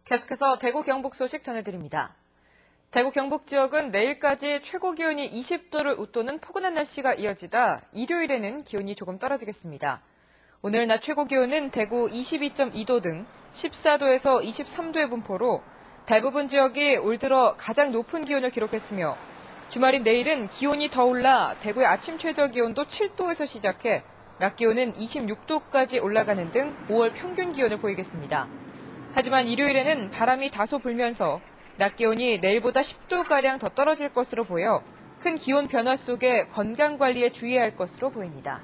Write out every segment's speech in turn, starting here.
계속해서 대구 경북 소식 전해드립니다. 대구 경북 지역은 내일까지 최고 기온이 20도를 웃도는 포근한 날씨가 이어지다 일요일에는 기온이 조금 떨어지겠습니다. 오늘 낮 최고 기온은 대구 22.2도 등 14도에서 23도의 분포로 대부분 지역이 올 들어 가장 높은 기온을 기록했으며 주말인 내일은 기온이 더 올라 대구의 아침 최저 기온도 7도에서 시작해 낮 기온은 26도까지 올라가는 등 5월 평균 기온을 보이겠습니다. 하지만 일요일에는 바람이 다소 불면서 낮 기온이 내일보다 10도가량 더 떨어질 것으로 보여 큰 기온 변화 속에 건강관리에 주의해야 할 것으로 보입니다.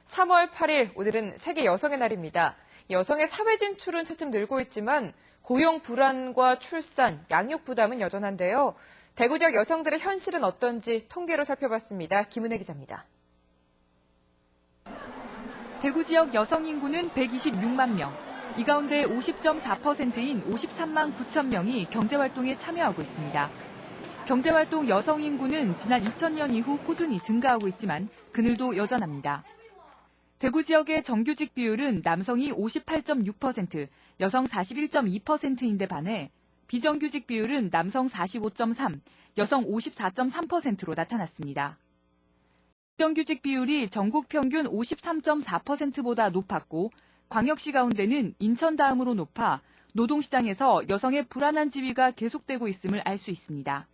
3월 8일, 오늘은 세계 여성의 날입니다. 여성의 사회 진출은 차츰 늘고 있지만 고용 불안과 출산, 양육 부담은 여전한데요. 대구 지역 여성들의 현실은 어떤지 통계로 살펴봤습니다. 김은혜 기자입니다. 대구 지역 여성 인구는 126만 명. 이 가운데 50.4%인 53만 9천 명이 경제활동에 참여하고 있습니다. 경제활동 여성 인구는 지난 2000년 이후 꾸준히 증가하고 있지만 그늘도 여전합니다. 대구 지역의 정규직 비율은 남성이 58.6%, 여성 41.2%인데 반해 비정규직 비율은 남성 45.3%, 여성 54.3%로 나타났습니다. 비정규직 비율이 전국 평균 53.4%보다 높았고 광역시 가운데는 인천 다음으로 높아 노동시장에서 여성의 불안한 지위가 계속되고 있음을 알 수 있습니다.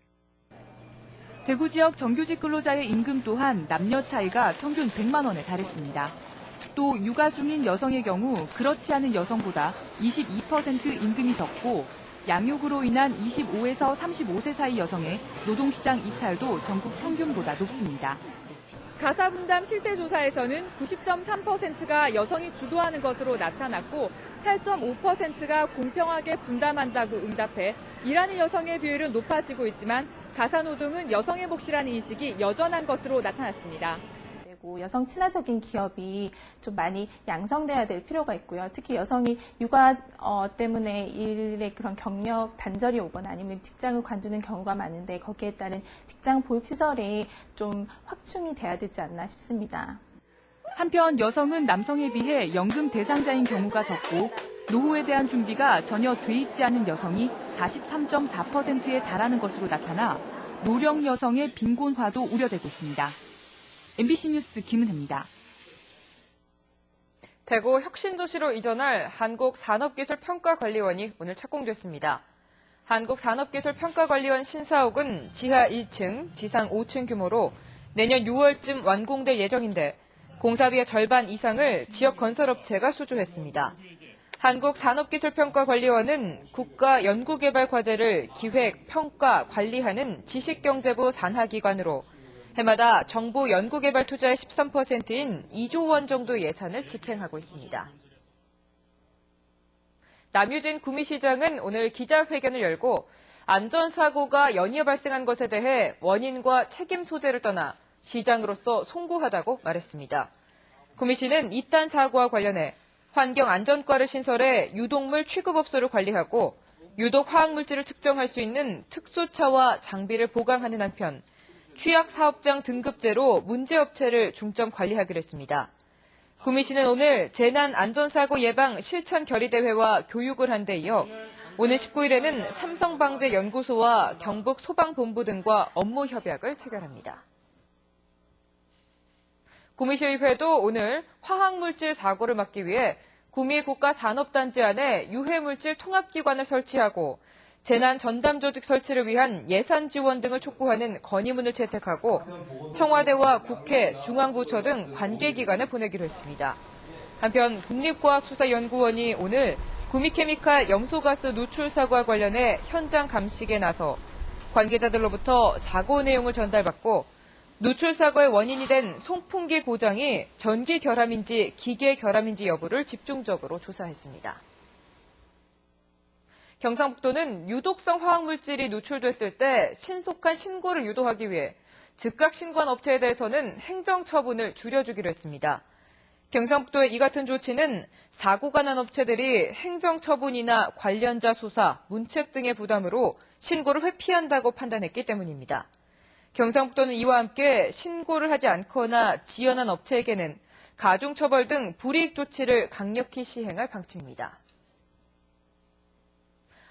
대구 지역 정규직 근로자의 임금 또한 남녀 차이가 평균 100만 원에 달했습니다. 또 육아 중인 여성의 경우 그렇지 않은 여성보다 22% 임금이 적고 양육으로 인한 25에서 35세 사이 여성의 노동시장 이탈도 전국 평균보다 높습니다. 가사분담 실태조사에서는 90.3%가 여성이 주도하는 것으로 나타났고 8.5%가 공평하게 분담한다고 응답해 일하는 여성의 비율은 높아지고 있지만 가사노동은 여성의 몫이라는 인식이 여전한 것으로 나타났습니다. 여성 친화적인 기업이 좀 많이 양성돼야 될 필요가 있고요. 특히 여성이 육아 때문에 일의 그런 경력 단절이 오거나 아니면 직장을 관두는 경우가 많은데 거기에 따른 직장 보육시설이 좀 확충이 돼야 되지 않나 싶습니다. 한편 여성은 남성에 비해 연금 대상자인 경우가 적고 노후에 대한 준비가 전혀 돼 있지 않은 여성이 43.4%에 달하는 것으로 나타나 노령 여성의 빈곤화도 우려되고 있습니다. MBC 뉴스 김은혜입니다. 대구 혁신도시로 이전할 한국산업기술평가관리원이 오늘 착공됐습니다. 한국산업기술평가관리원 신사옥은 지하 1층, 지상 5층 규모로 내년 6월쯤 완공될 예정인데 공사비의 절반 이상을 지역 건설업체가 수주했습니다. 한국산업기술평가관리원은 국가 연구개발 과제를 기획, 평가, 관리하는 지식경제부 산하기관으로 해마다 정부 연구개발 투자의 13%인 2조 원 정도 예산을 집행하고 있습니다. 남유진 구미시장은 오늘 기자회견을 열고 안전사고가 연이어 발생한 것에 대해 원인과 책임 소재를 떠나 시장으로서 송구하다고 말했습니다. 구미시는 이딴 사고와 관련해 환경안전과를 신설해 유독물 취급업소를 관리하고 유독 화학물질을 측정할 수 있는 특수차와 장비를 보강하는 한편 취약사업장 등급제로 문제업체를 중점 관리하기로 했습니다. 구미시는 오늘 재난안전사고 예방 실천 결의대회와 교육을 한 데 이어 오늘 19일에는 삼성방재연구소와 경북소방본부 등과 업무 협약을 체결합니다. 구미시의회도 오늘 화학물질 사고를 막기 위해 구미 국가산업단지 안에 유해물질 통합기관을 설치하고 재난 전담 조직 설치를 위한 예산 지원 등을 촉구하는 건의문을 채택하고 청와대와 국회, 중앙부처 등 관계기관에 보내기로 했습니다. 한편 국립과학수사연구원이 오늘 구미케미칼 염소가스 누출 사고와 관련해 현장 감식에 나서 관계자들로부터 사고 내용을 전달받고 누출 사고의 원인이 된 송풍기 고장이 전기 결함인지 기계 결함인지 여부를 집중적으로 조사했습니다. 경상북도는 유독성 화학물질이 누출됐을 때 신속한 신고를 유도하기 위해 즉각 신고한 업체에 대해서는 행정처분을 줄여주기로 했습니다. 경상북도의 이 같은 조치는 사고가 난 업체들이 행정처분이나 관련자 수사, 문책 등의 부담으로 신고를 회피한다고 판단했기 때문입니다. 경상북도는 이와 함께 신고를 하지 않거나 지연한 업체에게는 가중처벌 등 불이익 조치를 강력히 시행할 방침입니다.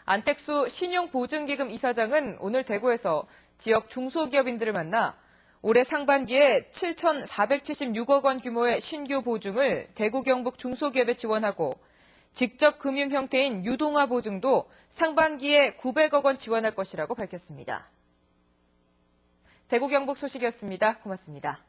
안택수 신용보증기금 이사장은 오늘 대구에서 지역 중소기업인들을 만나 올해 상반기에 7,476억 원 규모의 신규 보증을 대구 경북 중소기업에 지원하고 직접 금융 형태인 유동화 보증도 상반기에 900억 원 지원할 것이라고 밝혔습니다. 대구 경북 소식이었습니다. 고맙습니다.